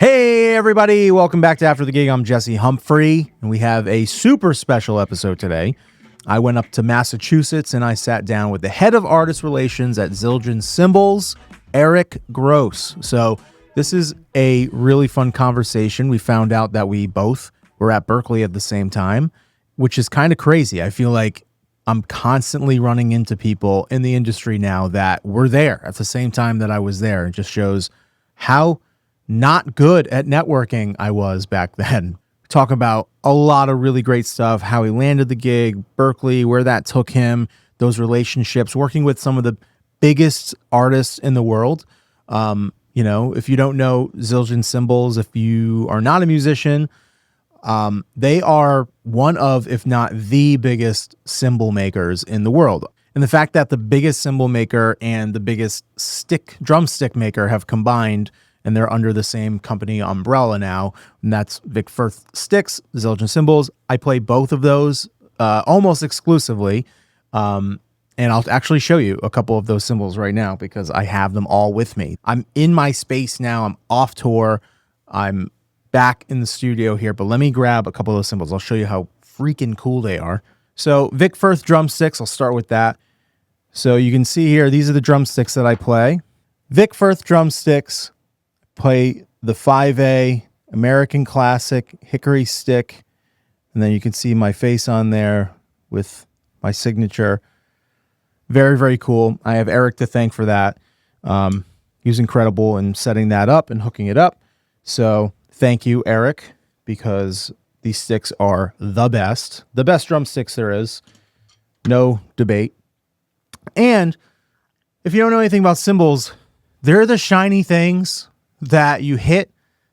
Hey everybody, welcome back to After the Gig. I'm Jesse Humphrey, and we have a super special episode today. I went up to Massachusetts and I sat down with the head of artist relations at Zildjian Cymbals, Eric Gross. So this is a really fun conversation. We found out that we both were at Berklee at the same time, which is kind of crazy. I feel like I'm constantly running into people in the industry now that were there at the same time that I was there. It just shows how not good at networking I was back then. Talk about a lot of really great stuff, how he landed the gig, Berklee, where that took him, those relationships, working with some of the biggest artists in the world. If you don't know Zildjian Cymbals, if you are not a musician, they are one of, if not the biggest cymbal makers in the world. And the fact that the biggest cymbal maker and the biggest drumstick maker have combined, and they're under the same company umbrella now, and that's Vic Firth sticks, Zildjian Cymbals. I play both of those almost exclusively, and I'll actually show you a couple of those cymbals right now because I have them all with me. I'm in my space now. I'm off tour. I'm back in the studio here, but let me grab a couple of those cymbals. I'll show you how freaking cool they are. So Vic Firth drumsticks, I'll start with that. So you can see here, these are the drumsticks that I play. Vic Firth drumsticks. Play the 5A American Classic Hickory stick, and then you can see my face on there with my signature. Very, very cool. I have Eric to thank for that. He was incredible in setting that up and hooking it up. So thank you, Eric, because these sticks are the best drumsticks there is. No debate. And if you don't know anything about cymbals, they're the shiny things that you hit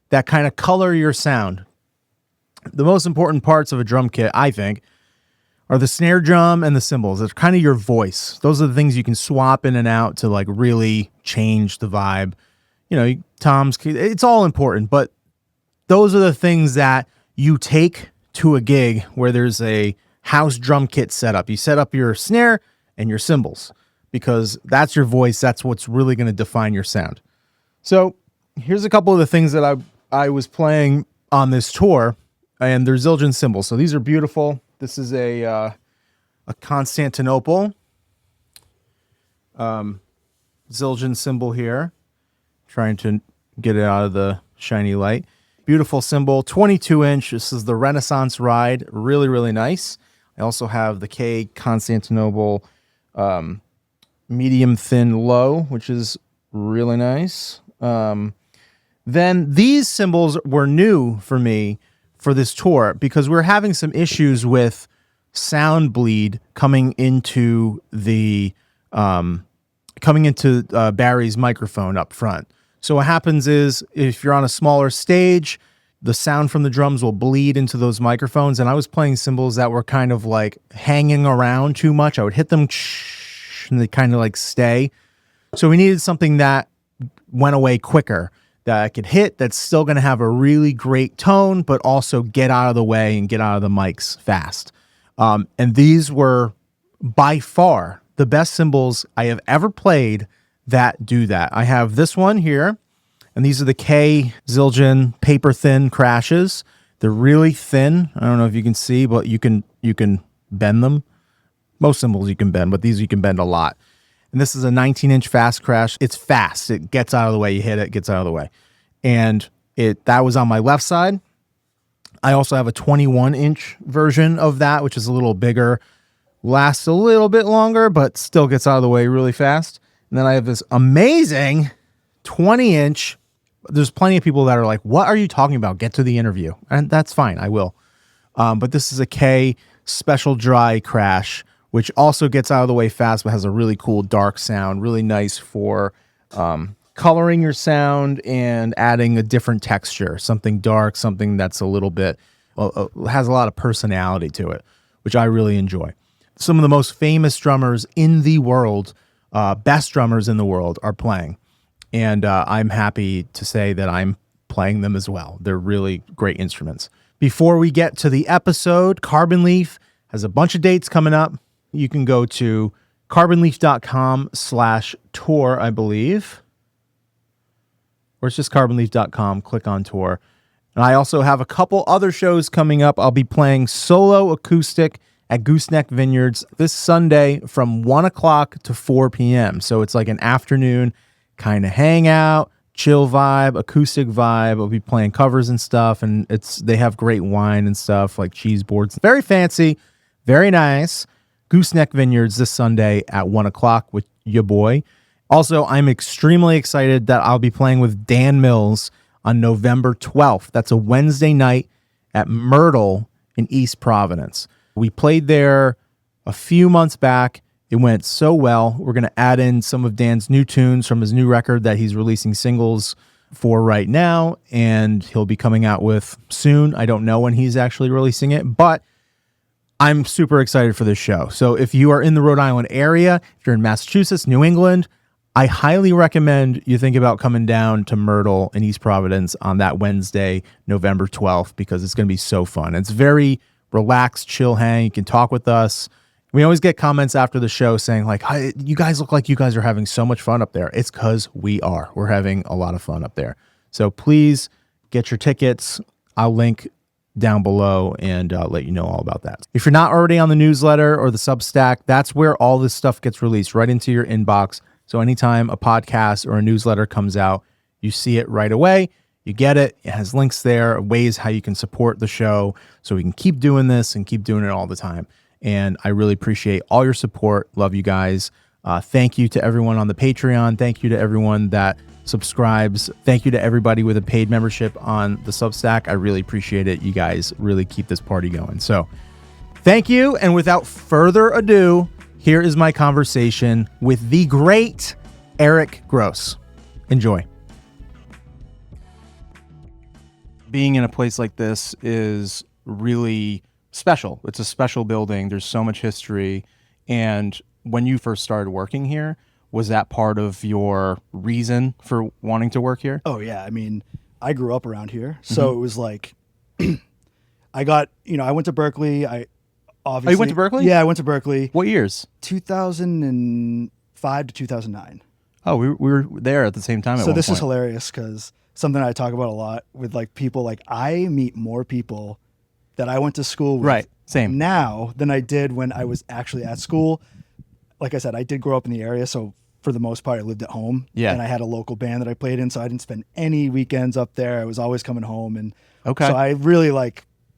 that kind of color your sound. The most important parts of a drum kit, I think, are the snare drum and the cymbals. It's kind of your voice. Those are the things you can swap in and out to like really change the vibe. You know, toms, it's all important, but those are the things that you take to a gig where there's a house drum kit setup. You set up your snare and your cymbals because that's your voice. That's what's really going to define your sound. So here's a couple of the things that I was playing on this tour, and they're Zildjian cymbals. So these are beautiful. This is a Constantinople Zildjian cymbal here. Trying to get it out of the shiny light. Beautiful cymbal, 22-inch. This is the Renaissance Ride. Really, really nice. I also have the K Constantinople medium thin low, which is really nice. Then these cymbals were new for me for this tour because we're having some issues with sound bleed coming into Barry's microphone up front. So what happens is if you're on a smaller stage, the sound from the drums will bleed into those microphones. And I was playing cymbals that were kind of like hanging around too much. I would hit them and they kind of like stay. So we needed something that went away quicker, that I could hit, that's still going to have a really great tone, but also get out of the way and get out of the mics fast. And these were by far the best cymbals I have ever played that do that. I have this one here, and these are the K Zildjian paper thin crashes. They're really thin. I don't know if you can see, but you can bend them. Most cymbals you can bend, but these you can bend a lot. And this is a 19-inch fast crash. It's fast. It gets out of the way. You hit it, gets out of the way. And that was on my left side. I also have a 21-inch version of that, which is a little bigger, lasts a little bit longer, but still gets out of the way really fast. And then I have this amazing 20-inch. There's plenty of people that are like, what are you talking about? Get to the interview. And that's fine. I will. But this is a K special dry crash, which also gets out of the way fast, but has a really cool dark sound, really nice for coloring your sound and adding a different texture, something dark, something that's a little bit, has a lot of personality to it, which I really enjoy. Some of the most famous drummers in the world, best drummers in the world are playing. And I'm happy to say that I'm playing them as well. They're really great instruments. Before we get to the episode, Carbon Leaf has a bunch of dates coming up. You can go to carbonleaf.com/tour, I believe. or it's just carbonleaf.com. Click on tour. And I also have a couple other shows coming up. I'll be playing solo acoustic at Gooseneck Vineyards this Sunday from 1 o'clock to 4 p.m. So it's like an afternoon kind of hangout, chill vibe, acoustic vibe. I'll be playing covers and stuff, and they have great wine and stuff, like cheese boards. Very fancy, very nice. Gooseneck Vineyards this Sunday at 1 o'clock with your boy. Also, I'm extremely excited that I'll be playing with Dan Mills on November 12th. That's a Wednesday night at Myrtle in East Providence. We played there a few months back. It went so well. We're going to add in some of Dan's new tunes from his new record that he's releasing singles for right now, and he'll be coming out with soon. I don't know when he's actually releasing it, but I'm super excited for this show. So if you are in the Rhode Island area, if you're in Massachusetts, New England, I highly recommend you think about coming down to Myrtle in East Providence on that Wednesday, November 12th, because it's going to be so fun. It's very relaxed, chill hang. You can talk with us. We always get comments after the show saying like, "Hi, you guys look like you guys are having so much fun up there." It's because we are. We're having a lot of fun up there. So please get your tickets. I'll link down below and let you know all about that. If you're not already on the newsletter or the Substack, that's where all this stuff gets released right into your inbox. So anytime a podcast or a newsletter comes out, you see it right away. You get it. It has links there, ways how you can support the show so we can keep doing this and keep doing it all the time. And I really appreciate all your support. Love you guys. Thank you to everyone on the Patreon. Thank you to everyone that subscribes. Thank you to everybody with a paid membership on the Substack. I really appreciate it. You guys really keep this party going. So thank you. And without further ado, here is my conversation with the great Eric Gross. Enjoy. Being in a place like this is really special. It's a special building. There's so much history. And when you first started working here, was that part of your reason for wanting to work here? Oh, yeah. I mean, I grew up around here. So it was like, I went to Berklee. Obviously, Oh, you went to Berklee? Yeah, I went to Berklee. What years? 2005 to 2009. Oh, we were there at the same time. So this is hilarious because something I talk about a lot with like people. Like I meet more people that I went to school with right, same now than I did when I was actually at school. Like I said, I did grow up in the area, so for the most part, I lived at home. Yeah, and I had a local band that I played in, so I didn't spend any weekends up there. I was always coming home, and so I really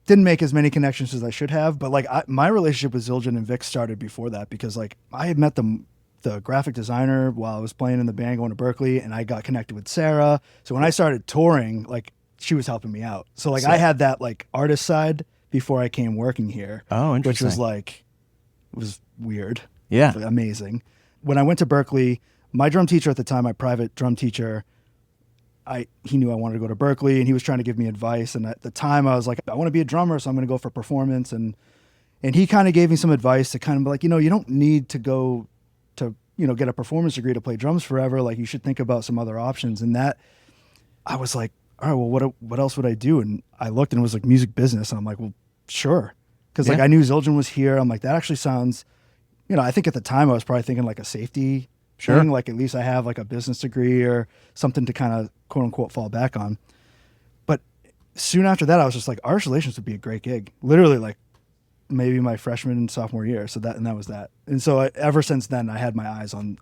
didn't make as many connections as I should have. But my relationship with Zildjian and Vic started before that because I had met the graphic designer while I was playing in the band going to Berklee, and I got connected with Sarah. So when I started touring, she was helping me out. So I had that artist side before I came working here. Oh, interesting. Which was it was weird. Yeah. Amazing. When I went to Berklee, my drum teacher at the time, my private drum teacher, he knew I wanted to go to Berklee, and he was trying to give me advice. And at the time I was like, I want to be a drummer, so I'm going to go for performance. And he kind of gave me some advice to kind of be like, you don't need to go to, get a performance degree to play drums forever. Like you should think about some other options. And that I was like, all right, well, what else would I do? And I looked and it was music business. And I'm like, well, sure. Cause I knew Zildjian was here. I'm like, that actually sounds, I think at the time I was probably thinking a safety thing. At least I have a business degree or something to kind of quote unquote fall back on. But soon after that, I was just like, artist relations would be a great gig. Literally maybe my freshman and sophomore year. So that was that. And so ever since then I had my eyes on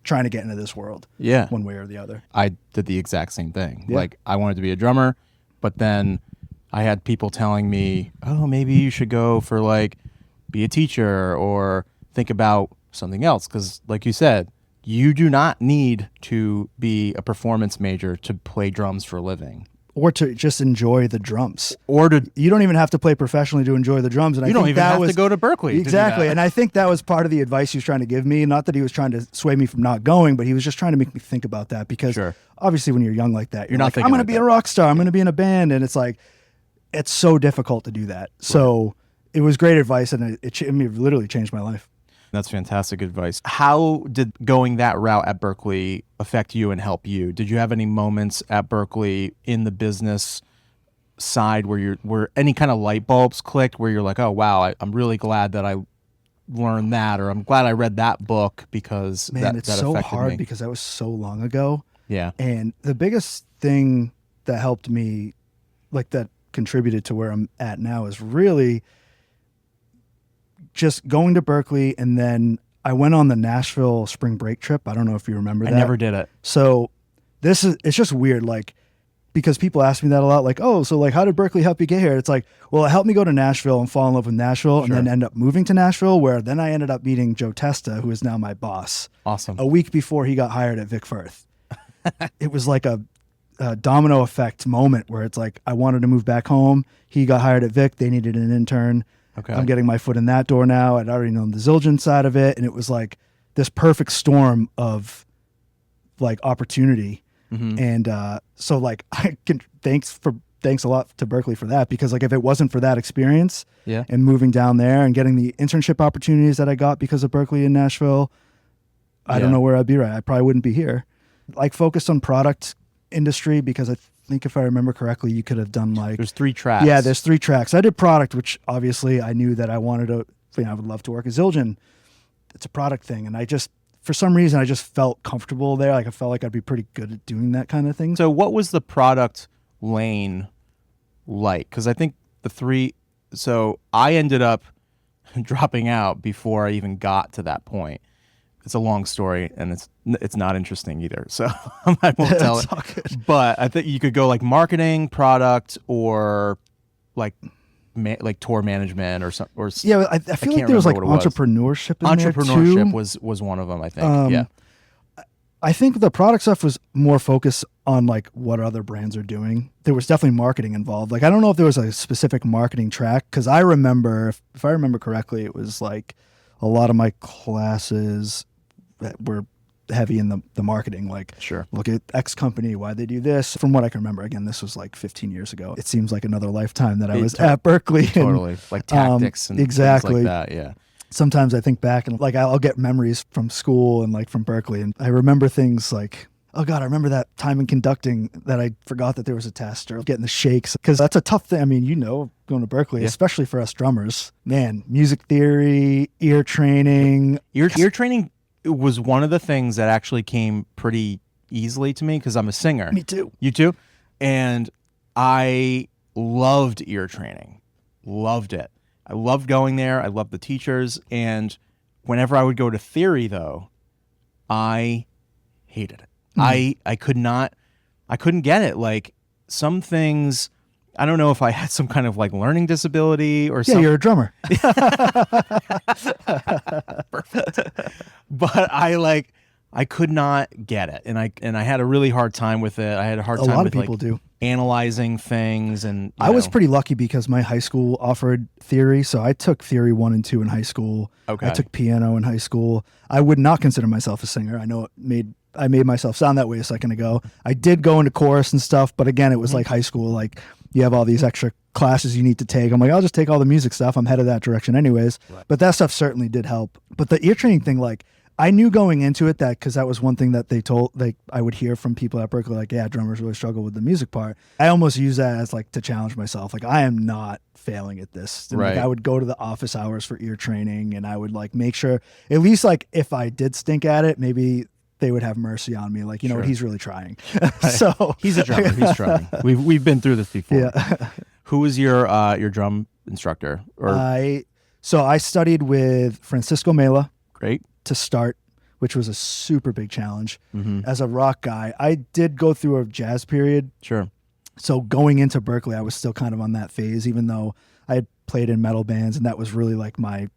trying to get into this world. Yeah. One way or the other. I did the exact same thing. Yeah. I wanted to be a drummer, but then I had people telling me, oh, maybe you should go for be a teacher or think about something else. Because like you said, you do not need to be a performance major to play drums for a living. Or to just enjoy the drums. You don't even have to play professionally to enjoy the drums. And you don't even have to go to Berklee. Exactly. And I think that was part of the advice he was trying to give me. Not that he was trying to sway me from not going, but he was just trying to make me think about that. Because obviously when you're young like that, you're not I'm going to be a rock star. I'm going to be in a band. And it's it's so difficult to do that. So it was great advice, and it literally changed my life. That's fantastic advice. How did going that route at Berklee affect you and help you? Did you have any moments at Berklee in the business side where any kind of light bulbs clicked where you're like, oh, wow, I'm really glad that I learned that, or I'm glad I read that book because that so affected hard me. Because that was so long ago. Yeah. And the biggest thing that helped me, like that contributed to where I'm at now, is really just going to Berklee. And then I went on the Nashville spring break trip. I don't know if you remember that. I never did it. So it's just weird. Like, because people ask me that a lot, like, oh, so like, how did Berklee help you get here? It's like, well, it helped me go to Nashville and fall in love with Nashville, and then end up moving to Nashville, where then I ended up meeting Joe Testa, who is now my boss. Awesome. A week before he got hired at Vic Firth. It was like a domino effect moment where it's like, I wanted to move back home. He got hired at Vic. They needed an intern. Okay. I'm getting my foot in that door now. I'd already known the Zildjian side of it. And it was like this perfect storm of like opportunity. Mm-hmm. And so like I can thanks a lot to Berklee for that, because like if it wasn't for that experience and moving down there and getting the internship opportunities that I got because of Berklee in Nashville, I don't know where I'd be right. I probably wouldn't be here. Like focused on product industry, because I think if I remember correctly, you could have done like there's 3 tracks. Yeah, there's 3 tracks. I did product, which obviously I knew that I wanted to. I would love to work at Zildjian. It's a product thing, and I just, for some reason, I just felt comfortable there. Like I felt like I'd be pretty good at doing that kind of thing. So what was the product lane like? Because I think the 3. So I ended up dropping out before I even got to that point. It's a long story, and it's not interesting either. So I won't tell it. All good. But I think you could go like marketing, product, or like tour management or something. Or Yeah, I feel like there was like entrepreneurship in there too. Entrepreneurship was one of them, I think. Yeah. I think the product stuff was more focused on like what other brands are doing. There was definitely marketing involved. Like I don't know if there was a specific marketing track, because I remember, if I remember correctly, it was like a lot of my classes that were heavy in the marketing, like look at X company, why they do this. From what I can remember, again, this was like 15 years ago. It seems like another lifetime that I was at Berklee. Totally. Like tactics and exactly. things like that. Yeah. Sometimes I think back and like I'll get memories from school and like from Berklee, and I remember things like, oh God, I remember that time in conducting that I forgot that there was a test, or getting the shakes, because that's a tough thing. I mean, going to Berklee, especially for us drummers, man, music theory, ear training. Ear training was one of the things that actually came pretty easily to me, because I'm a singer. Me too. You too? And I loved ear training. Loved it. I loved going there. I loved the teachers. And whenever I would go to theory, though, I hated it. I couldn't get it. Like some things, I don't know if I had some kind of like learning disability or something. Yeah, you're a drummer. Perfect. But I could not get it, and I had a really hard time with it. I had a hard time with people do. Analyzing things, and I was pretty lucky because my high school offered theory, so I took theory 1 and 2 in high school. Okay. I took piano in high school. I would not consider myself a singer. I know I made myself sound that way a second ago. I did go into chorus and stuff, but again, it was like high school. Like you have all these extra classes you need to take. I'm like, I'll just take all the music stuff. I'm headed that direction anyways. Right. But that stuff certainly did help. But the ear training thing, like I knew going into it that, because that was one thing that they told, like I would hear from people at Berklee, like, yeah, drummers really struggle with the music part. I almost use that as like to challenge myself. Like I am not failing at this. And right. Like, I would go to the office hours for ear training, and I would like make sure, at least like if I did stink at it, maybe they would have mercy on me. Like, you know what, he's really trying. So he's a drummer. He's trying. We've been through this before. Yeah. Who was your drum instructor? So I studied with Francisco Mela. Great. To start, which was a super big challenge. As a rock guy, I did go through a jazz period. Sure. So going into Berklee, I was still kind of on that phase, even though I had played in metal bands, and that was really like my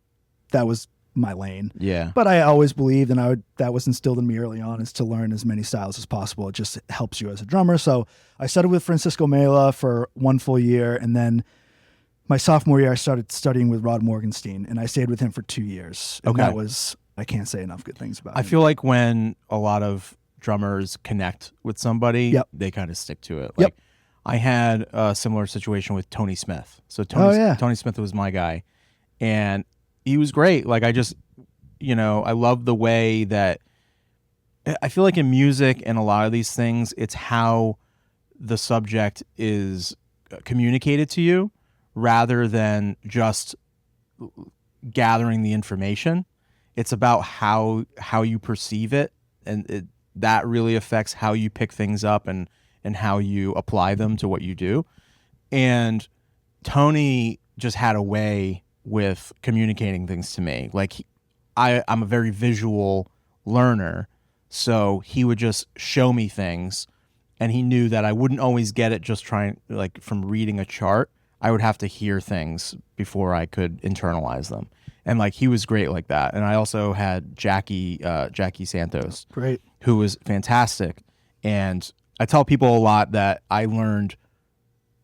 lane. Yeah. But I always believed, and that was instilled in me early on, is to learn as many styles as possible. It just helps you as a drummer. So I studied with Francisco Mela for 1 full year, and then my sophomore year, I started studying with Rod Morgenstein, and I stayed with him for 2 years. And that was, I can't say enough good things about him. I feel like when a lot of drummers connect with somebody, they kind of stick to it. Like I had a similar situation with Tony Smith. So Tony Smith was my guy, and he was great. Like I just, I love the way that I feel like in music and a lot of these things, it's how the subject is communicated to you rather than just gathering the information. It's about how you perceive it, and that really affects how you pick things up and how you apply them to what you do. And Tony just had a way with communicating things to me. Like I'm a very visual learner, so he would just show me things, and he knew that I wouldn't always get it just trying, like, from reading a chart. I would have to hear things before I could internalize them. And like, he was great like that. And I also had Jackie Santos, Great. who was fantastic. And I tell people a lot that I learned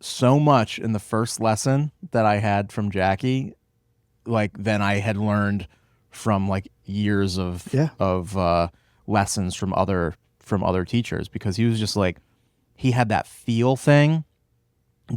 so much in the first lesson that I had from Jackie, like, than I had learned from like years of lessons from other teachers, because he was just like, he had that feel thing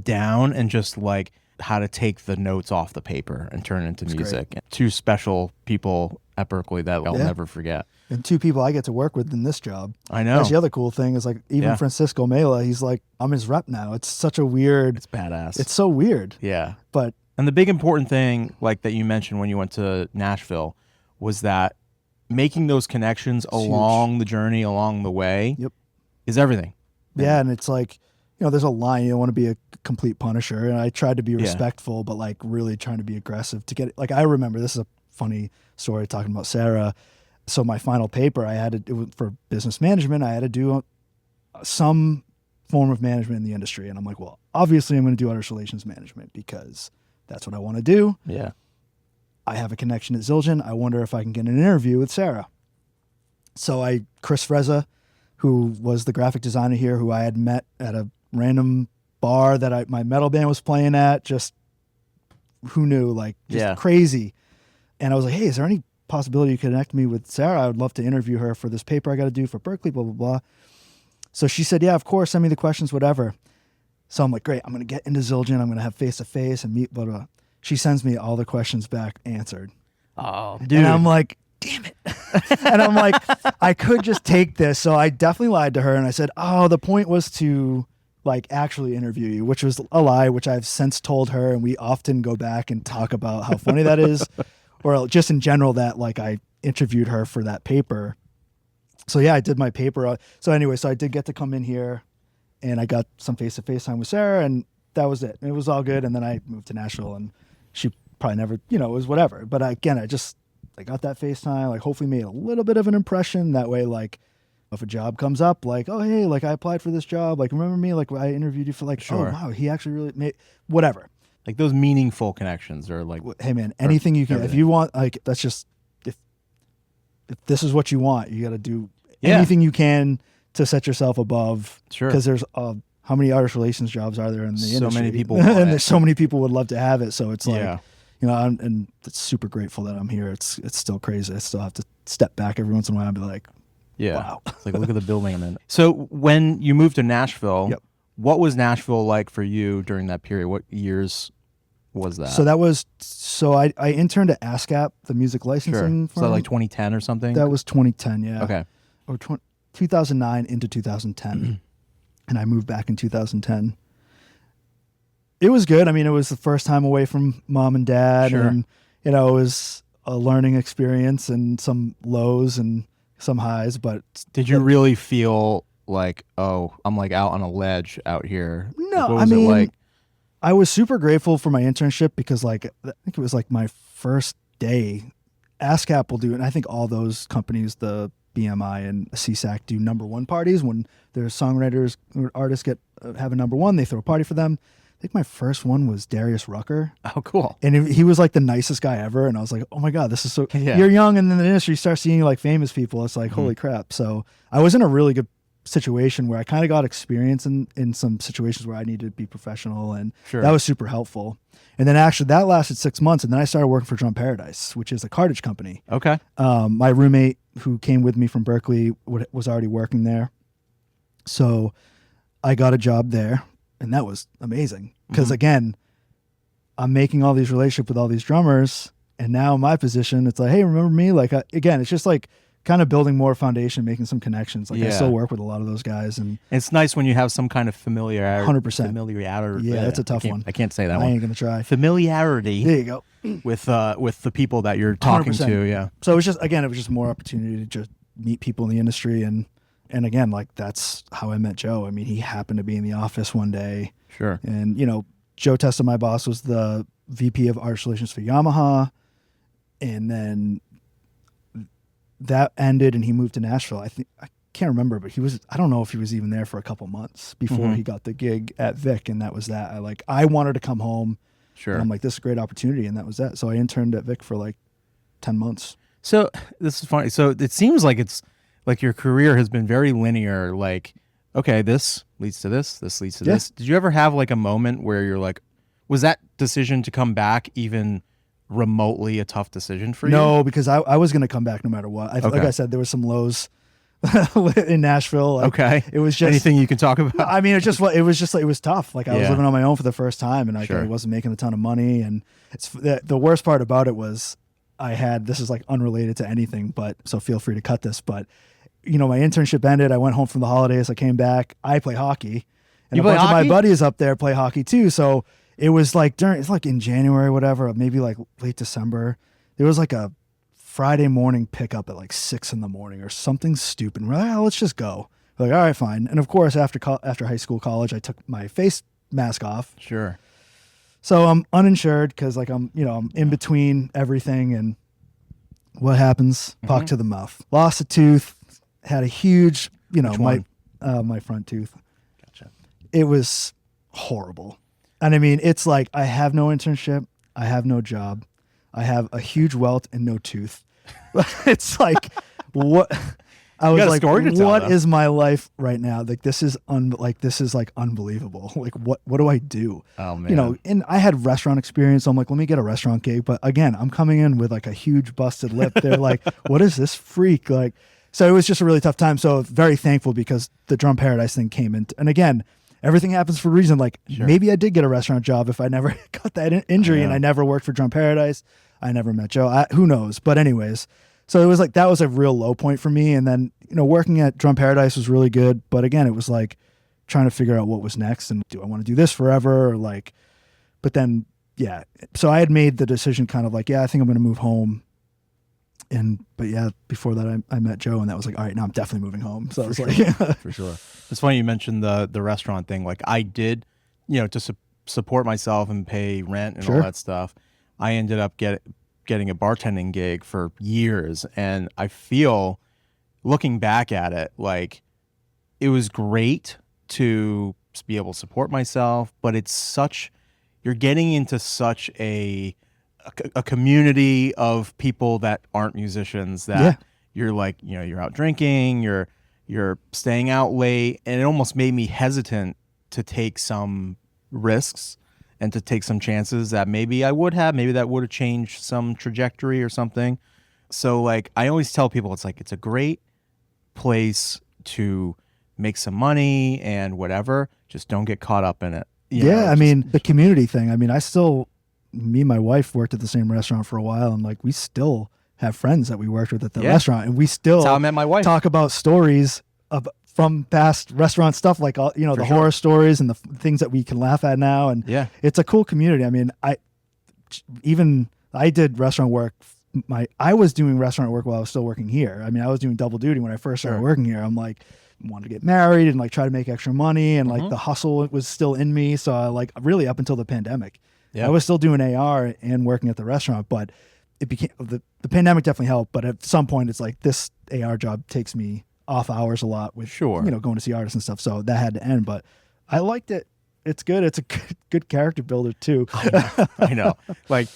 down, and just like how to take the notes off the paper and turn it into music. Great. Two special people at Berklee that I'll never forget. And two people I get to work with in this job. I know. That's the other cool thing is, like, even Francisco Mela, he's like, I'm his rep now. It's such a weird. It's badass. It's so weird. Yeah. But. And the big important thing, like, that you mentioned when you went to Nashville, was that making those connections along the journey, along the way, is everything. Yeah. And it's like, there's a line. You don't want to be a complete punisher. And I tried to be respectful, but like really trying to be aggressive to get it. Like, I remember, this is a funny story talking about Sarah. So my final paper, it was for business management. I had to do some form of management in the industry. And I'm like, well, obviously I'm going to do artist relations management because that's what I want to do. Yeah. I have a connection at Zildjian. I wonder if I can get an interview with Sarah. So Chris Frezza, who was the graphic designer here, who I had met at a random bar that my metal band was playing at, just who knew, like, just crazy. And I was like, hey, is there any possibility you could connect me with Sarah? I would love to interview her for this paper I got to do for Berklee, blah, blah, blah. So she said, yeah, of course, send me the questions, whatever. So I'm like, great, I'm going to get into Zildjian. I'm going to have face-to-face and meet, blah, blah. She sends me all the questions back answered. Oh, dude. And I'm like, damn it. And I'm like, I could just take this. So I definitely lied to her. And I said, oh, the point was to, like, actually interview you, which was a lie, which I've since told her. And we often go back and talk about how funny that is, or just in general that, like, I interviewed her for that paper. So yeah, I did my paper. So anyway, so I did get to come in here, and I got some face-to-face time with Sarah, and that was it. It was all good. And then I moved to Nashville, and she probably never, it was whatever. But I got that FaceTime, like, hopefully made a little bit of an impression. That way, like, if a job comes up, like, oh, hey, like, I applied for this job. Like, remember me? Like, I interviewed you for, like, oh, wow, he actually really made, whatever. Like, those meaningful connections are like, hey, man, anything you can, everything. If you want, like, that's just, if this is what you want, you got to do anything you can to set yourself above. Sure. Because there's, how many artist relations jobs are there in the industry? So many people and there's so many people would love to have it. So it's like, and it's super grateful that I'm here. It's still crazy. I still have to step back every once in a while and be like, wow. It's like, look at the building I'm in. So when you moved to Nashville, what was Nashville like for you during that period? What years was that? So I interned at ASCAP, the music licensing firm. So like 2010 or something? That was 2010, yeah. Okay. Or 2009 into 2010. And I moved back in 2010. It was good. I mean, it was the first time away from mom and dad. Sure. And, it was a learning experience, and some lows and some highs. But did you really feel like, oh, I'm like out on a ledge out here? No, what was it like? I was super grateful for my internship because, like, I think it was like my first day. ASCAP will do, and I think all those companies, the BMI and CSAC, do #1 parties. When their songwriters or artists have a #1, they throw a party for them. I think my first one was Darius Rucker. Oh, cool. And he was like the nicest guy ever. And I was like, oh my God, this is so, you're young. And in the industry, you start seeing like famous people. It's like, holy crap. So I was in a really good situation where I kind of got experience in some situations where I needed to be professional. And that was super helpful. And then actually that lasted 6 months. And then I started working for Drum Paradise, which is a cartage company. Okay. My roommate who came with me from Berklee was already working there. So I got a job there. And that was amazing because, again, I'm making all these relationships with all these drummers. And now in my position, it's like, hey, remember me? Like, again, it's just like kind of building more foundation, making some connections. Like, I still work with a lot of those guys. And it's nice when you have some kind of familiarity. 100%. Familiarity. Yeah, that's a tough one. I can't say that one. I ain't going to try. Familiarity. There you go. With the people that you're talking 100%. To, yeah. So it was just more opportunity to just meet people in the industry. And And again, like that's how I met Joe. I mean, he happened to be in the office one day. Sure. And, Joe Testa, my boss, was the VP of Artist Relations for Yamaha. And then that ended and he moved to Nashville. I can't remember, but I don't know if he was even there for a couple months before he got the gig at Vic. And that was that. I wanted to come home. Sure. And I'm like, this is a great opportunity. And that was that. So I interned at Vic for like 10 months. So this is funny. So it seems like it's like your career has been very linear. Like, okay, this leads to this leads to this. Did you ever have like a moment where you're like, was that decision to come back even remotely a tough decision for you? No, because I was going to come back no matter what. Like I said, there was some lows in Nashville. Like, okay. It was just anything you can talk about. I mean, it was tough. Like I was living on my own for the first time, and I wasn't making a ton of money. And it's the worst part about it was this is like unrelated to anything, but so feel free to cut this. But my internship ended. I went home from the holidays. I came back. I play hockey, and a bunch of my buddies up there play hockey too. So it was like it's like in January, whatever, maybe like late December. There was like a Friday morning pickup at like 6 a.m. or something stupid. We're like, let's just go. We're like, all right, fine. And of course, after high school, college, I took my face mask off. Sure. So I'm uninsured because like I'm in between everything. And what happens? Puck to the mouth. Lost a tooth. Had a huge, my front tooth. Gotcha. It was horrible. And I mean, it's like I have no internship. I have no job. I have a huge welt and no tooth. It's like, what? I was like, what is my life right now? Like, this is like unbelievable. Like, what do I do? Oh man. And I had restaurant experience. So I'm like, let me get a restaurant gig. But again, I'm coming in with like a huge busted lip. They're like, what is this freak? Like, so it was just a really tough time. So very thankful because the Drum Paradise thing came in. And again, everything happens for a reason. Like maybe I did get a restaurant job if I never got that injury and I never worked for Drum Paradise. I never met Joe. Who knows? But anyways, so it was like, that was a real low point for me. And then, working at Drum Paradise was really good. But again, it was like trying to figure out what was next. And do I want to do this forever? Or like, but then, yeah. So I had made the decision kind of like, I think I'm going to move home. But before that I met Joe and that was like, all right, now I'm definitely moving home. So I was like, for sure. It's funny you mentioned the restaurant thing. Like I did, to support myself and pay rent and all that stuff. I ended up getting a bartending gig for years. And I feel, looking back at it, like it was great to be able to support myself, but you're getting into such a community of people that aren't musicians that you're like, you're out drinking, you're staying out late. And it almost made me hesitant to take some risks and to take some chances that maybe that would have changed some trajectory or something. So like, I always tell people, it's like, it's a great place to make some money and whatever, just don't get caught up in it. I mean, the community thing. I mean, me and my wife worked at the same restaurant for a while, and like, we still have friends that we worked with at the restaurant, and we still That's how I met my wife. Talk about stories from past restaurant stuff, like the horror stories and the things that we can laugh at now. And it's a cool community. I mean, I did restaurant work. I was doing restaurant work while I was still working here. I mean, I was doing double duty when I first started working here. I'm like, wanted to get married and like try to make extra money, and like the hustle was still in me. So I like really up until the pandemic, I was still doing AR and working at the restaurant, but it became the pandemic definitely helped. But at some point, it's like this AR job takes me off hours a lot with going to see artists and stuff. So that had to end. But I liked it. It's good. It's a good character builder too. I know. Like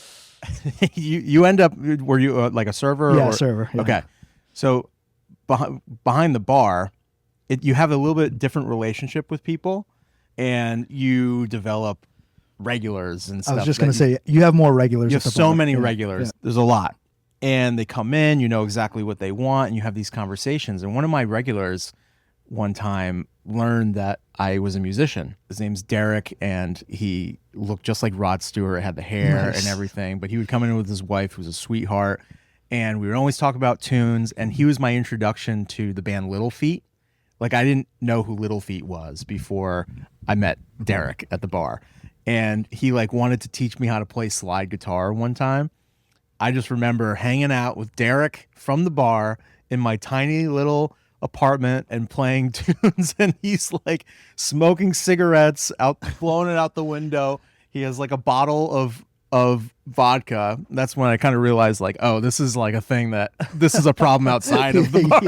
you end up, were you like a server? Yeah, server. Yeah. Okay. So behind the bar, you have a little bit different relationship with people, and you develop regulars and stuff. I was just going to say, you have more regulars. You have so many regulars. Yeah. There's a lot. And they come in, you know exactly what they want, and you have these conversations. And one of my regulars one time learned that I was a musician. His name's Derek, and he looked just like Rod Stewart, had the hair and everything. But he would come in with his wife, who's a sweetheart, and we would always talk about tunes. And he was my introduction to the band Little Feat. Like, I didn't know who Little Feat was before I met Derek at the bar. And he like wanted to teach me how to play slide guitar one time. I just remember hanging out with Derek from the bar in my tiny little apartment and playing tunes, and he's like smoking cigarettes out, blowing it out the window. He has like a bottle of vodka. That's when I kind of realized, like, oh, this is like a thing this is a problem outside of the bar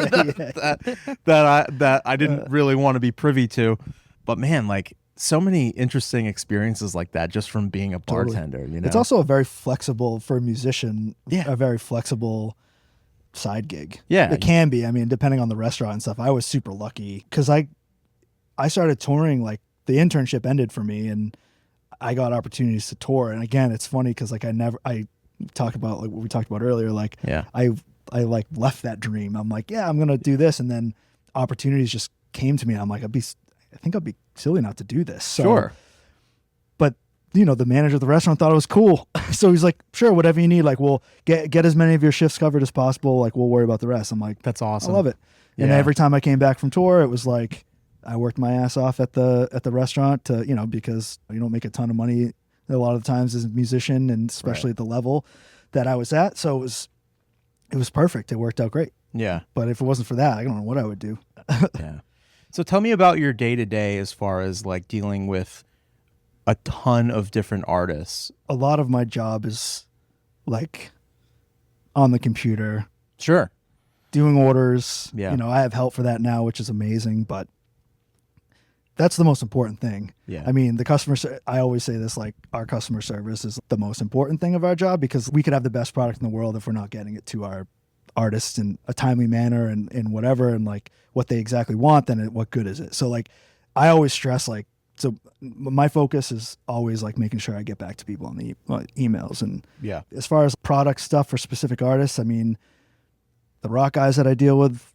that I didn't really want to be privy to. But man, like, so many interesting experiences like that just from being a bartender. Totally. You know, it's also a very flexible for a musician. Yeah. A very flexible side gig. Yeah, it can be. I mean, depending on the restaurant and stuff. I was super lucky because I started touring, like the internship ended for me and I got opportunities to tour. And again, it's funny because like I talk about like what we talked about earlier. Like I like left that dream. I'm like, yeah, I'm gonna do this, and then opportunities just came to me. I'm like, I think I'd be silly not to do this. So, sure. But you know, the manager of the restaurant thought it was cool. So he's like, sure, whatever you need. Like, we'll get as many of your shifts covered as possible. Like, we'll worry about the rest. I'm like, that's awesome. I love it. And every time I came back from tour, it was like, I worked my ass off at the restaurant to, you know, because you don't make a ton of money a lot of the times as a musician, and especially at the level that I was at. So it was perfect. It worked out great. Yeah. But if it wasn't for that, I don't know what I would do. Yeah. So tell me about your day-to-day as far as like dealing with a ton of different artists. A lot of my job is like on the computer. Sure. Doing orders. Yeah. You know, I have help for that now, which is amazing, but that's the most important thing. Yeah. I mean, I always say this, like, our customer service is the most important thing of our job, because we could have the best product in the world if we're not getting it to our artists in a timely manner and whatever, and like what they exactly want, then what good is it? So like, I always stress, like, so my focus is always like making sure I get back to people on the emails. And as far as product stuff for specific artists, I mean, the rock guys that I deal with,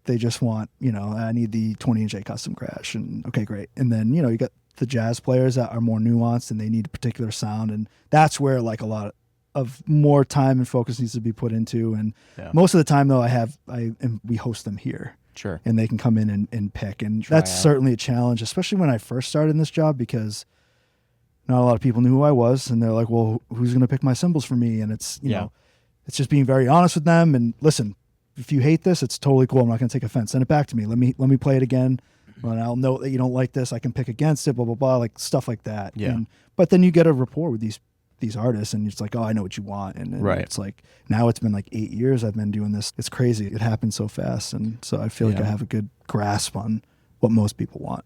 they just want, you know, I need the 20-inch A custom crash, and okay, great. And then, you know, you got the jazz players that are more nuanced and they need a particular sound, and that's where like a lot of more time and focus needs to be put into. And most of the time though, we host them here. Sure. And they can come in and pick. And that's certainly a challenge, especially when I first started in this job, because not a lot of people knew who I was, and they're like, well, who's going to pick my cymbals for me? And it's, you know, it's just being very honest with them. And listen, if you hate this, it's totally cool. I'm not going to take offense. Send it back to me. Let me play it again. And I'll know that you don't like this. I can pick against it, blah, blah, blah, like stuff like that. Yeah. But then you get a rapport with these artists, and it's like, oh, I know what you want. And it's like, now it's been like 8 years I've been doing this. It's crazy. It happens so fast. And so I feel like I have a good grasp on what most people want.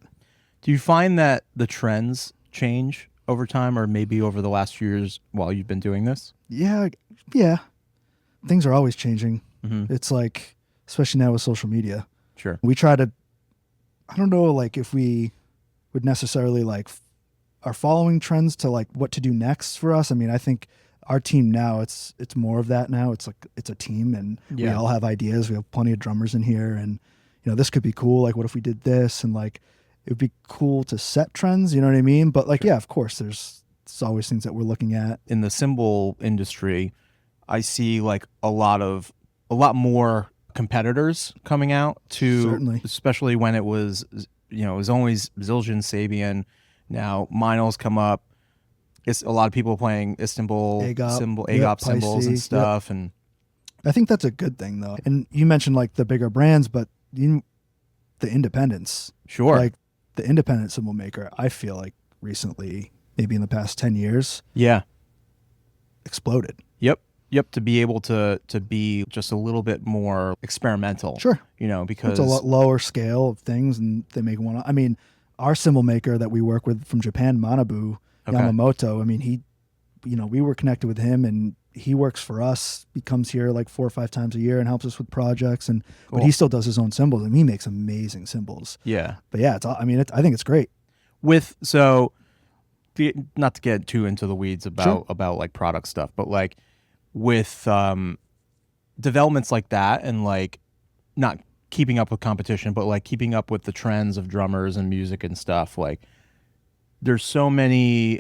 Do you find that the trends change over time, or maybe over the last few years while you've been doing this? Yeah. Things are always changing. Mm-hmm. It's like, especially now with social media. Sure. We try to, I don't know, like if we would necessarily like are following trends to like what to do next for us. I mean, I think our team now, it's more of that now. It's like, it's a team, and we all have ideas. We have plenty of drummers in here, and you know, this could be cool. Like, what if we did this? And like, it would be cool to set trends, you know what I mean? But like, of course, there's always things that we're looking at. In the cymbal industry, I see like a lot more competitors coming out to, certainly, especially when it was, you know, it was always Zildjian, Sabian. Now Meinl's come up. It's a lot of people playing Istanbul AGOP cymbals and stuff. And I think that's a good thing though. And you mentioned like the bigger brands, but the independents. Sure. Like the independent cymbal maker, I feel like recently, maybe in the past 10 years, exploded. Yep, to be able to be just a little bit more experimental. Sure. You know, because it's a lot lower scale of things, and they make one. I mean, our cymbal maker that we work with from Japan, Manabu Yamamoto, I mean, he, you know, we were connected with him, and he works for us. He comes here like 4 or 5 times a year and helps us with projects, and but he still does his own cymbals, and he makes amazing cymbals. Yeah. But yeah, I think it's great. Not to get too into the weeds about like product stuff, but like with developments like that, and like not keeping up with competition, but like keeping up with the trends of drummers and music and stuff, like there's so many, you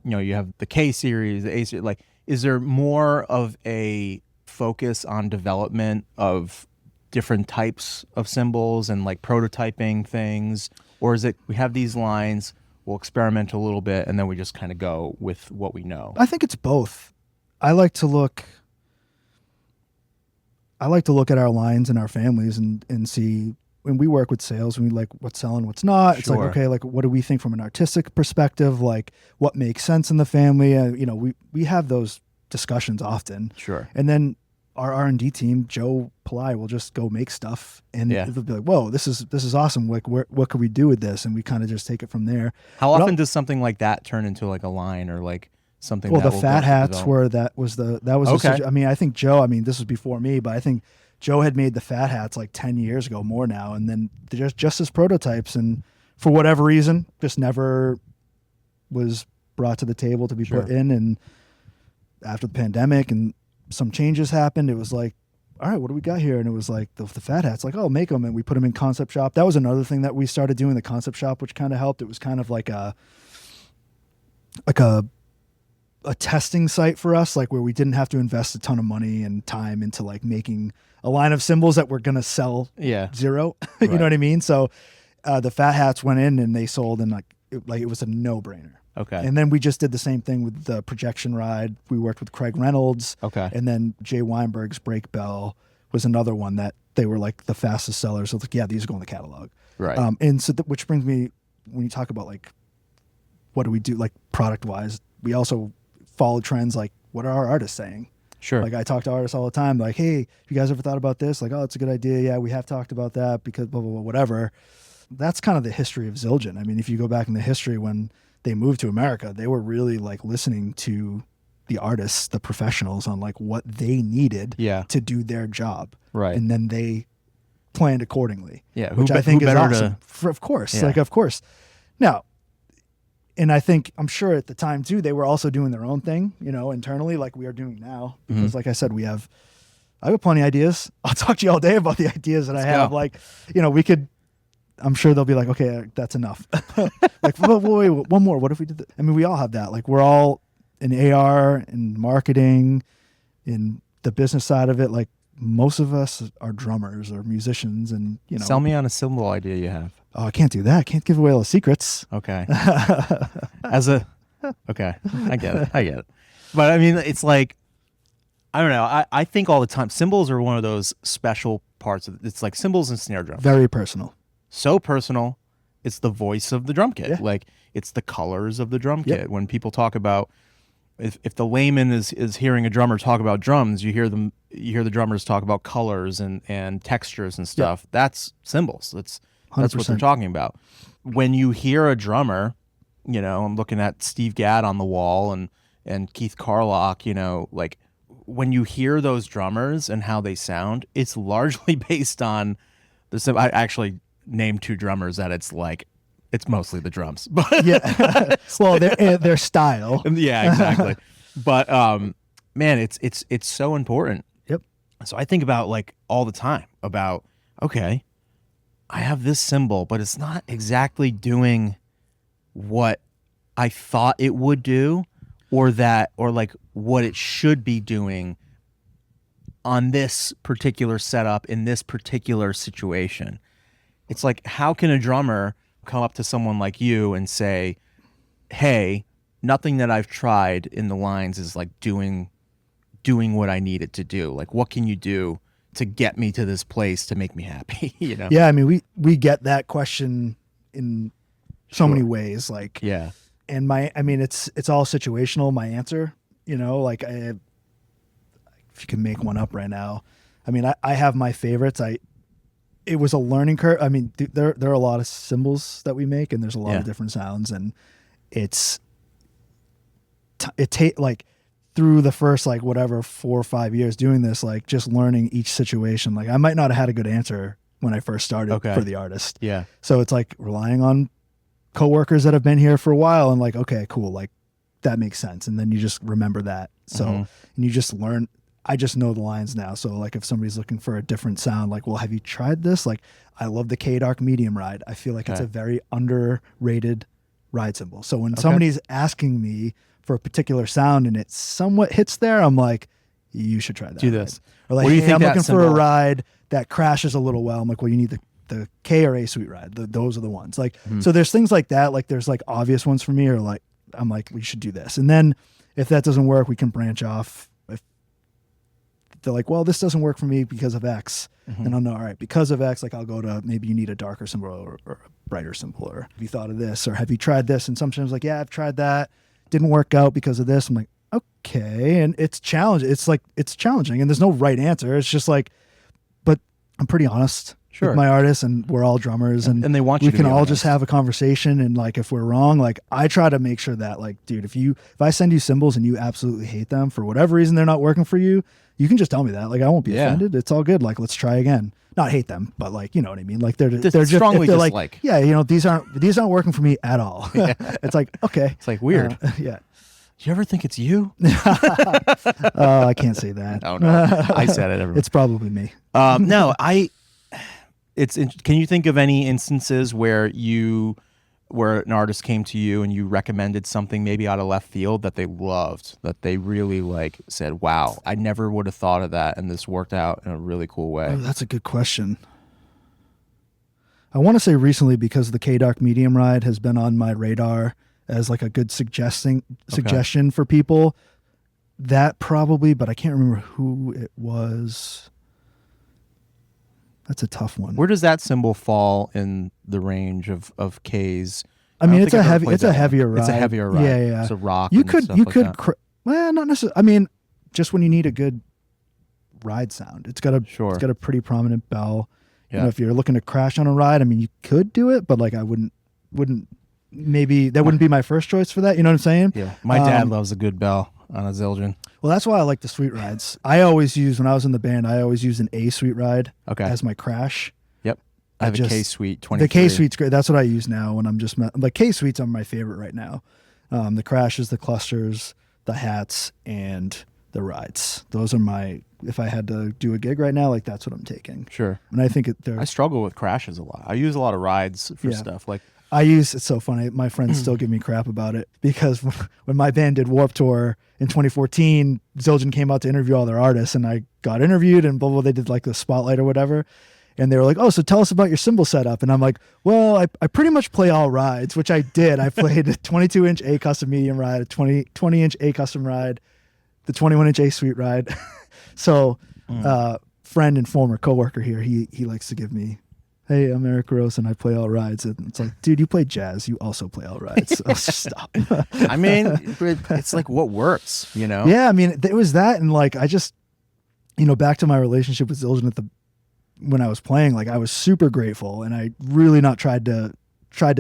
know, you have the K series, the A series, like, is there more of a focus on development of different types of cymbals and like prototyping things? Or is it, we have these lines, we'll experiment a little bit, and then we just kind of go with what we know? I think it's both. I like to look at our lines and our families and see when we work with sales, we like what's selling, what's not. It's like, Sure. okay, like what do we think from an artistic perspective? Like what makes sense in the family? We have those discussions often. Sure. And then our R&D team, Joe Pillai, will just go make stuff, and they'll be like, "Whoa, this is awesome! Like, what could we do with this?" And we kind of just take it from there. How often does something like that turn into like a line or like something? Well, that the will Fat go Hats develop? were that was Okay. I mean, I think Joe. I mean, this was before me, but I think Joe had made the Fat Hats like 10 years ago, more now, and then they're just as prototypes, and for whatever reason, just never was brought to the table to be put in. And after the pandemic and some changes happened, it was like, all right, what do we got here? And it was like the Fat Hats, like, oh, make them. And we put them in concept shop. That was another thing that we started doing, the concept shop, which kind of helped. It was kind of like a testing site for us, like where we didn't have to invest a ton of money and time into like making a line of symbols that we're going to sell zero. You know what I mean? So the Fat Hats went in and they sold, and it was a no brainer. Okay. And then we just did the same thing with the projection ride. We worked with Craig Reynolds. Okay. And then Jay Weinberg's Break Bell was another one that they were like the fastest sellers. So like, yeah, these go in the catalog. Right. And so which brings me, when you talk about like, what do we do like product wise? We also follow trends. Like, what are our artists saying? Sure. Like I talk to artists all the time. Like, hey, you guys ever thought about this? Like, oh, it's a good idea. Yeah, we have talked about that because blah, blah, blah, whatever. That's kind of the history of Zildjian. I mean, if you go back in the history when they moved to America, they were really like listening to the artists, the professionals, on like what they needed to do their job. Right. And then they planned accordingly. Yeah. Which I think is awesome. Of course. Yeah. Like, of course. Now, and I'm sure at the time too, they were also doing their own thing, internally, like we are doing now. Because like I said, I have plenty of ideas. I'll talk to you all day about the ideas that I have. Like, I'm sure they'll be like, okay, that's enough. Like, wait, one more. What if we did that? I mean, we all have that. Like, we're all in AR and marketing, in the business side of it. Like, most of us are drummers or musicians, and Sell me on a symbol idea you have. Oh, I can't do that. I can't give away all the secrets. Okay. Okay, I get it. But I mean, it's like, I don't know. I think all the time, cymbals are one of those special parts of it's like cymbals and snare drum. Very personal. So personal. It's the voice of the drum kit. Yeah. Like, it's the colors of the drum kit. When people talk about, if the layman is hearing a drummer talk about drums, you hear the drummers talk about colors and textures and stuff. That's cymbals. That's what they're talking about. When you hear a drummer, I'm looking at Steve Gadd on the wall and Keith Carlock, like when you hear those drummers and how they sound, it's largely based on I actually named two drummers that it's mostly the drums. But yeah. Well, their style. Yeah, exactly. But man, it's so important. Yep. So I think about like all the time about, okay, I have this symbol, but it's not exactly doing what I thought it would do, or like what it should be doing on this particular setup in this particular situation. It's like, how can a drummer come up to someone like you and say, hey, nothing that I've tried in the lines is like doing what I need it to do. Like, what can you do to get me to this place to make me happy? Yeah, I mean, we get that question in so many ways. Like, yeah. And it's all situational. My answer, like if you can make one up right now, I mean, I have my favorites. It was a learning curve. I mean, there are a lot of cymbals that we make, and there's a lot of different sounds, and it like through the first like whatever 4 or 5 years doing this, like just learning each situation. Like, I might not have had a good answer when I first started for the artist. Yeah. So it's like relying on coworkers that have been here for a while, and like, okay, cool, like that makes sense, and then you just remember that. So and you just learn. I just know the lines now. So like if somebody's looking for a different sound, like, well, have you tried this? Like, I love the K-Dark medium ride. I feel like it's a very underrated ride cymbal. So when somebody's asking me for a particular sound and it somewhat hits there, I'm like, you should try that. Do this. Or like, what do you think I'm looking symbol? for a ride that crashes a little well. I'm like, well, you need the K or A suite ride. Those are the ones. Like, so there's things like that. Like, there's like obvious ones for me, or like, I'm like, we should do this. And then if that doesn't work, we can branch off. they're like, well, this doesn't work for me because of X. And I'll know, all right, because of X, like I'll go to, maybe you need a darker symbol or a brighter symbol, or have you thought of this, or have you tried this? And sometimes like, yeah, I've tried that, didn't work out because of this. I'm like, okay. And it's challenging. It's like, it's challenging, and there's no right answer. It's just like, but I'm pretty honest with my artists, and we're all drummers, and they want you we to can be all honest. just have a conversation. And like, if we're wrong, like I try to make sure that like, dude, if I send you symbols and you absolutely hate them for whatever reason, they're not working for you, you can just tell me that. Like, I won't be offended. It's all good. Like, let's try again. Not hate them, but like, you know what I mean? Like they're just strongly they're dislike. like, yeah, you know, these aren't working for me at all. It's like, okay. It's like weird. Yeah. Do you ever think it's you? I can't say that. Oh no, I said it. It's probably me. No, can you think of any instances where an artist came to you and you recommended something maybe out of left field that they loved, that they really like said, wow, I never would have thought of that, and this worked out in a really cool way? Oh, that's a good question. I want to say recently, because the K-Dark Medium ride has been on my radar as like a good suggestion for people. That probably, but I can't remember who it was. That's a tough one. Where does that symbol fall in the range of K's? I mean, it's a heavier ride. It's a heavier ride. Yeah. It's a rock. You and could, stuff you like could, that. well, not necessarily. I mean, just when you need a good ride sound, it's got a pretty prominent bell. Yeah. You know, if you're looking to crash on a ride, I mean, you could do it, but like, I wouldn't maybe that wouldn't be my first choice for that. You know what I'm saying? Yeah. My dad loves a good bell on a Zildjian. Well, that's why I like the sweet rides. When I was in the band, I always used an A sweet ride as my crash. Yep. I have a K Suite 23. The K Suite's great. That's what I use now when I'm just like, K Suites are my favorite right now. The crashes, the clusters, the hats, and the rides. Those are if I had to do a gig right now, like that's what I'm taking. Sure. And I think I struggle with crashes a lot. I use a lot of rides for stuff like. It's so funny. My friends still give me crap about it, because when my band did Warped Tour in 2014, Zildjian came out to interview all their artists, and I got interviewed, and blah, blah, they did like the spotlight or whatever. And they were like, oh, so tell us about your cymbal setup. And I'm like, well, I pretty much play all rides, which I did. I played a 22-inch A custom medium ride, a 20-inch A custom ride, the 21-inch A suite ride. So friend and former coworker here, he likes to give me, hey, I'm Eric Gross and I play all rides. And it's like, dude, you play jazz. You also play all rides. So stop. I mean, it's like what works, you know? Yeah, I mean, it was that. And like, I just, back to my relationship with Zildjian when I was playing, like I was super grateful, and I really tried to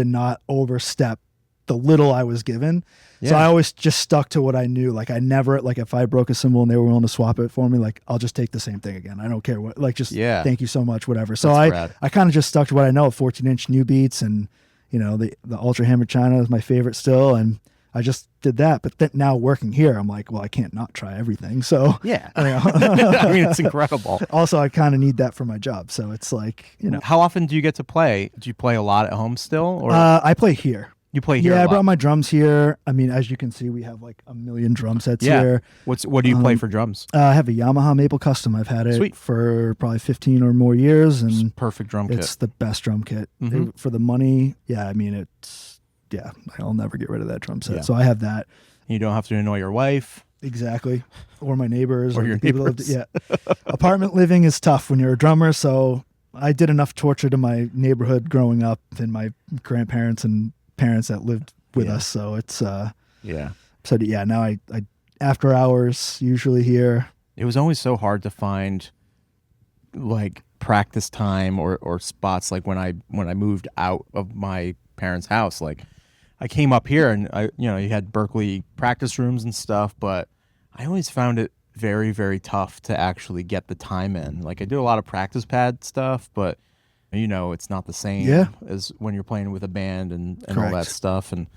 not overstep the little I was given. Yeah. So I always just stuck to what I knew. Like I never, like if I broke a cymbal and they were willing to swap it for me, like I'll just take the same thing again. I don't care what, like just thank you so much, whatever. So I kind of just stuck to what I know, 14-inch new beats, and the Ultra Hammer China is my favorite still. And I just did that. But then now working here, I'm like, well, I can't not try everything. So yeah, I mean, it's incredible. Also, I kind of need that for my job. So it's like, How often do you get to play? Do you play a lot at home still? Or I play here. You play here? Yeah, I brought my drums here. I mean, as you can see, we have like a million drum sets here. What do you play for drums? I have a Yamaha Maple Custom. I've had it for probably 15 or more years, and it's perfect drum kit. It's the best drum kit for the money. Yeah, I mean, I'll never get rid of that drum set. Yeah. So I have that. You don't have to annoy your wife. Exactly. Or my neighbors. Or your neighbors. Apartment living is tough when you're a drummer, so I did enough torture to my neighborhood growing up, and my grandparents and parents that lived with us. So it's So now I after hours usually here. It was always so hard to find like practice time or spots. Like when I moved out of my parents' house, like I came up here and you had Berklee practice rooms and stuff, but I always found it very, very tough to actually get the time in. Like I do a lot of practice pad stuff, but it's not the same as when you're playing with a band and all that stuff. And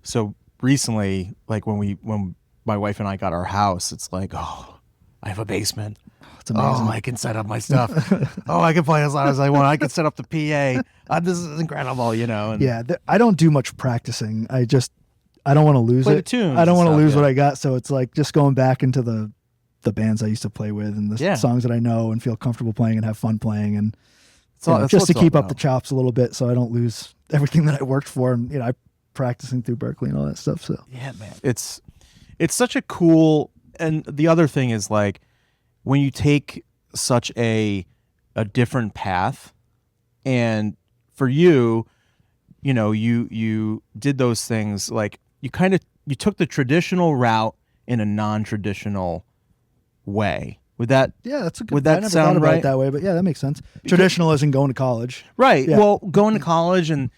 so recently, like when my wife and I got our house, it's like, oh, I have a basement. It's amazing. Oh, I can set up my stuff. Oh, I can play as loud as I want. I can set up the PA. This is incredible, And yeah, I don't do much practicing. I don't want to lose play it. The tunes I don't want to lose what I got. So it's like just going back into the bands I used to play with and the songs that I know and feel comfortable playing and have fun playing, and just to keep up the chops a little bit so I don't lose everything that I worked for, and I practicing through Berklee and all that stuff. So yeah, man, it's such a cool. And the other thing is like when you take such a different path, and for you, you did those things, like you took the traditional route in a non-traditional way. That's a good. Would that I never sound thought about right? it that way, but yeah, that makes sense. Traditional isn't going to college, Right. Yeah. Well, going to college and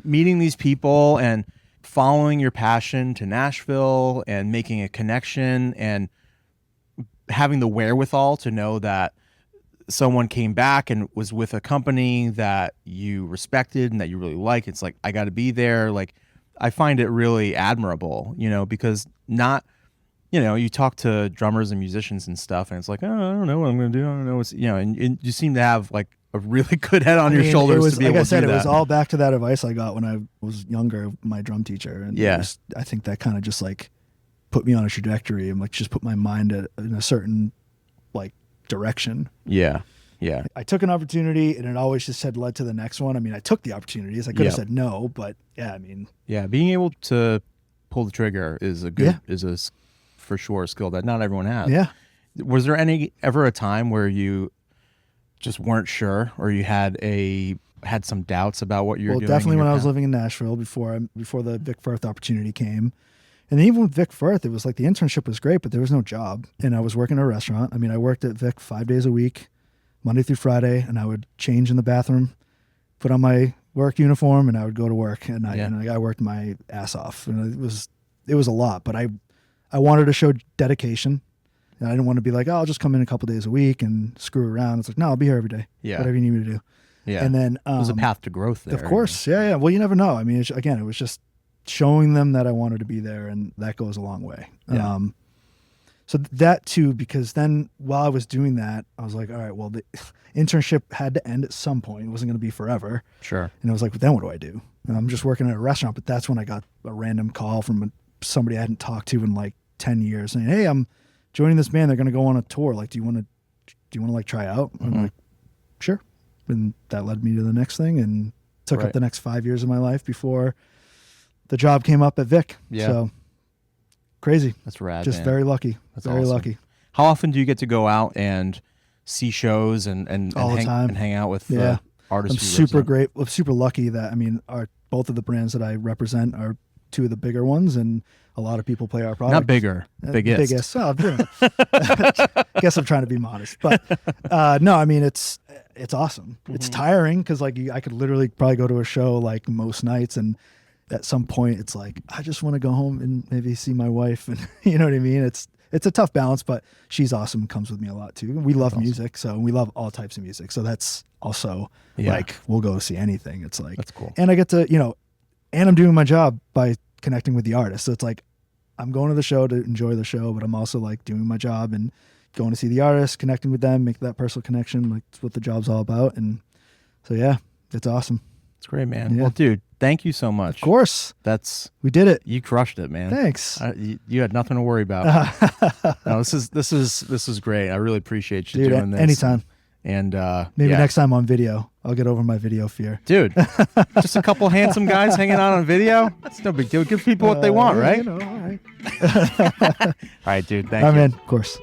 meeting these people and following your passion to Nashville and making a connection and having the wherewithal to know that someone came back and was with a company that you respected and that you really like. It's like, I got to be there. Like, I find it really admirable, because not, you talk to drummers and musicians and stuff, and it's like, oh, I don't know what I'm going to do. I don't know what's, and you seem to have like a really good head on your shoulders to be able to do that. Like I said, it was all back to that advice I got when I was younger, my drum teacher. And I think that kind of just like put me on a trajectory and like just put my mind in a certain like direction. Yeah. I took an opportunity and it always just had led to the next one. I mean, I took the opportunities. I could have said no, but yeah, I mean. Yeah, being able to pull the trigger is for sure a skill that not everyone has. Yeah. Was there ever a time where you just weren't sure, or you had some doubts about what you're doing? Well, definitely when I was living in Nashville before the Vic Firth opportunity came. And even with Vic Firth, it was like the internship was great, but there was no job. And I was working at a restaurant. I mean, I worked at Vic 5 days a week, Monday through Friday, and I would change in the bathroom, put on my work uniform, and I would go to work. And I worked my ass off. And it was a lot, but I wanted to show dedication. And I didn't want to be like, oh, I'll just come in a couple days a week and screw around. It's like, no, I'll be here every day. Yeah. Whatever you need me to do. Yeah. And then there's a path to growth there. Of course. Yeah. Well, you never know. I mean, it was just showing them that I wanted to be there, and that goes a long way. Yeah. So that too, because then while I was doing that, I was like, all right, well, the internship had to end at some point. It wasn't going to be forever. Sure. And I was like, well, then what do I do? And I'm just working at a restaurant, but that's when I got a random call from somebody I hadn't talked to in like 10 years saying, hey, I'm joining this band. They're going to go on a tour. Like, do you want to like try out? Mm-hmm. I'm like, sure. And that led me to the next thing and took up the next 5 years of my life before the job came up at Vic. Yeah. So crazy. That's rad. Just man. very lucky. That's very awesome. lucky. How often do you get to go out and see shows and all the time and hang out with artists? I'm super lucky that, I mean, both of the brands that I represent are two of the bigger ones, and a lot of people play our product. Not bigger, biggest. Oh, guess I'm trying to be modest, but no, I mean, it's awesome. Mm-hmm. It's tiring because like I could literally probably go to a show like most nights, and at some point it's like, I just want to go home and maybe see my wife, and you know what I mean? It's a tough balance, but she's awesome, comes with me a lot too. We love music, so we love all types of music. So that's also like, we'll go see anything. It's like, that's cool. And I get to, and I'm doing my job by connecting with the artist. So it's like, I'm going to the show to enjoy the show, but I'm also like doing my job and going to see the artist, connecting with them, make that personal connection. Like, it's what the job's all about. And so, yeah, it's awesome. It's great, man. Yeah. Well, dude, thank you so much. Of course. We did it. You crushed it, man. Thanks. You had nothing to worry about. No, this is great. I really appreciate you doing this. Anytime. And maybe next time on video, I'll get over my video fear. Dude, just a couple handsome guys hanging out on video. It's no big deal. Give people what they want, right? All right. All right, dude. Thank you. I'm in, of course.